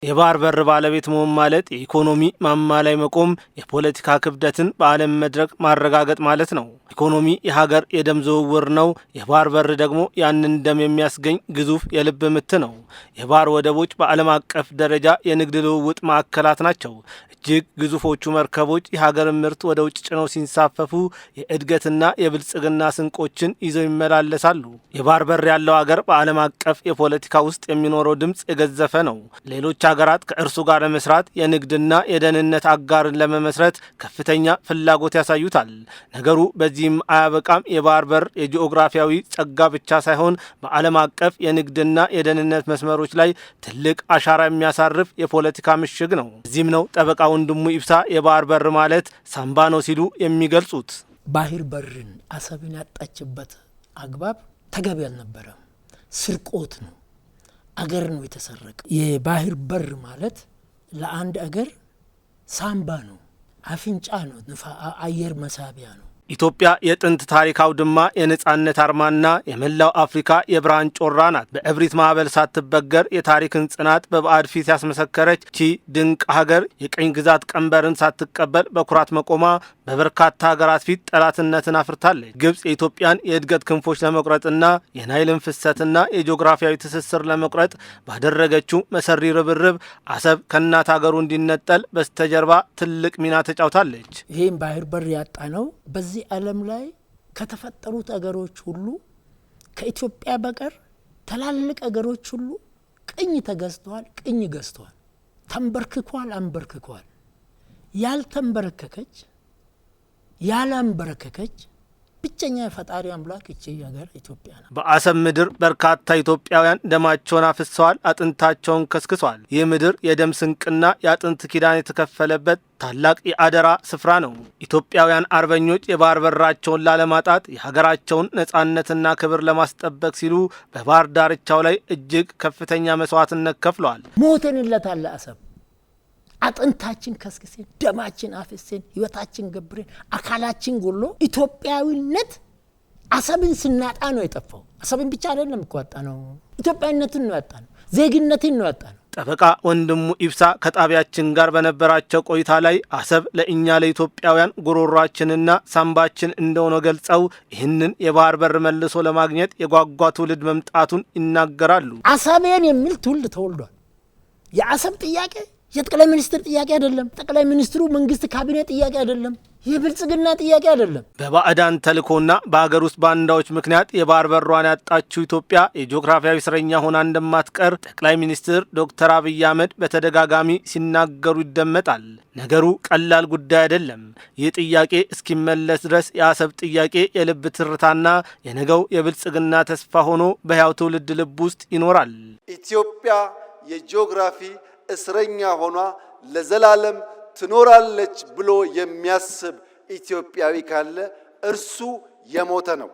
የባህር በር ባለቤት መሆን ማለት የኢኮኖሚ ማማ ላይ መቆም፣ የፖለቲካ ክብደትን በዓለም መድረክ ማረጋገጥ ማለት ነው። ኢኮኖሚ የሀገር የደም ዝውውር ነው። የባህር በር ደግሞ ያንን ደም የሚያስገኝ ግዙፍ የልብ ምት ነው። የባህር ወደቦች በዓለም አቀፍ ደረጃ የንግድ ልውውጥ ማዕከላት ናቸው። እጅግ ግዙፎቹ መርከቦች የሀገርን ምርት ወደ ውጭ ጭነው ሲንሳፈፉ የእድገትና የብልጽግና ስንቆችን ይዘው ይመላለሳሉ። የባህር በር ያለው ሀገር በዓለም አቀፍ የፖለቲካ ውስጥ የሚኖረው ድምፅ የገዘፈ ነው። ሌሎች ሀገራት ከእርሱ ጋር ለመስራት የንግድና የደህንነት አጋርን ለመመስረት ከፍተኛ ፍላጎት ያሳዩታል። ነገሩ በዚህም አያበቃም። የባህር በር የጂኦግራፊያዊ ጸጋ ብቻ ሳይሆን በዓለም አቀፍ የንግድና የደህንነት መስመሮች ላይ ትልቅ አሻራ የሚያሳርፍ የፖለቲካ ምሽግ ነው። እዚህም ነው ጠበቃ ወንድሙ ኢብሳ የባህር በር ማለት ሳምባ ነው ሲሉ የሚገልጹት። ባህር በርን አሰብን ያጣችበት አግባብ ተገቢ አልነበረም። ስርቆት ነው። አገር ነው የተሰረቀ። የባህር በር ማለት ለአንድ አገር ሳምባ ነው፣ አፍንጫ ነው፣ አየር መሳቢያ ነው። ኢትዮጵያ የጥንት ታሪክ አውድማ፣ የነጻነት አርማና የመላው አፍሪካ የብርሃን ጮራ ናት። በእብሪት ማዕበል ሳትበገር የታሪክን ጽናት በባዕድ ፊት ያስመሰከረች ቺ ድንቅ ሀገር የቀኝ ግዛት ቀንበርን ሳትቀበል በኩራት መቆማ በበርካታ ሀገራት ፊት ጠላትነትን አፍርታለች። ግብጽ የኢትዮጵያን የእድገት ክንፎች ለመቁረጥና የናይልን ፍሰትና የጂኦግራፊያዊ ትስስር ለመቁረጥ ባደረገችው መሰሪ ርብርብ አሰብ ከእናት ሀገሩ እንዲነጠል በስተጀርባ ትልቅ ሚና ተጫውታለች። ይህም ባህር በር ያጣ ነው። በዚህ ዓለም ላይ ከተፈጠሩት አገሮች ሁሉ ከኢትዮጵያ በቀር ትላልቅ አገሮች ሁሉ ቅኝ ተገዝተዋል፣ ቅኝ ገዝተዋል፣ ተንበርክኳል፣ አንበርክኳል። ያልተንበረከከች ያላንበረከከች ብቸኛ የፈጣሪ አምላክ እቺ ሀገር ኢትዮጵያ ናት። በአሰብ ምድር በርካታ ኢትዮጵያውያን ደማቸውን አፍሰዋል፣ አጥንታቸውን ከስክሰዋል። ይህ ምድር የደም ስንቅና የአጥንት ኪዳን የተከፈለበት ታላቅ የአደራ ስፍራ ነው። ኢትዮጵያውያን አርበኞች የባህር በራቸውን ላለማጣት የሀገራቸውን ነጻነትና ክብር ለማስጠበቅ ሲሉ በባህር ዳርቻው ላይ እጅግ ከፍተኛ መስዋዕትነት ከፍለዋል። ሞተንለታል። አሰብ አጥንታችን ከስክሴን፣ ደማችን አፍሴን፣ ህይወታችን ገብሬን፣ አካላችን ጎሎ ኢትዮጵያዊነት አሰብን ስናጣ ነው የጠፋው። አሰብን ብቻ አይደለም እኮ ያጣ ነው፣ ኢትዮጵያዊነትን ነው ያጣ ነው፣ ዜግነትን ነው ያጣ ነው። ጠበቃ ወንድሙ ኢብሳ ከጣቢያችን ጋር በነበራቸው ቆይታ ላይ አሰብ ለእኛ ለኢትዮጵያውያን ጉሮሯችንና ሳምባችን እንደሆነ ገልጸው ይህንን የባህር በር መልሶ ለማግኘት የጓጓ ትውልድ መምጣቱን ይናገራሉ። አሰቤን የሚል ትውልድ ተወልዷል። የአሰብ ጥያቄ የጠቅላይ ሚኒስትር ጥያቄ አይደለም። ጠቅላይ ሚኒስትሩ መንግስት ካቢኔ ጥያቄ አይደለም። የብልጽግና ጥያቄ አይደለም። በባዕዳን ተልእኮና በሀገር ውስጥ ባንዳዎች ምክንያት የባህር በሯን ያጣችው ኢትዮጵያ የጂኦግራፊያዊ እስረኛ ሆና እንደማትቀር ጠቅላይ ሚኒስትር ዶክተር አብይ አህመድ በተደጋጋሚ ሲናገሩ ይደመጣል። ነገሩ ቀላል ጉዳይ አይደለም። ይህ ጥያቄ እስኪመለስ ድረስ የአሰብ ጥያቄ የልብ ትርታና የነገው የብልጽግና ተስፋ ሆኖ በሕያው ትውልድ ልብ ውስጥ ይኖራል። ኢትዮጵያ የጂኦግራፊ እስረኛ ሆኗ ለዘላለም ትኖራለች ብሎ የሚያስብ ኢትዮጵያዊ ካለ እርሱ የሞተ ነው።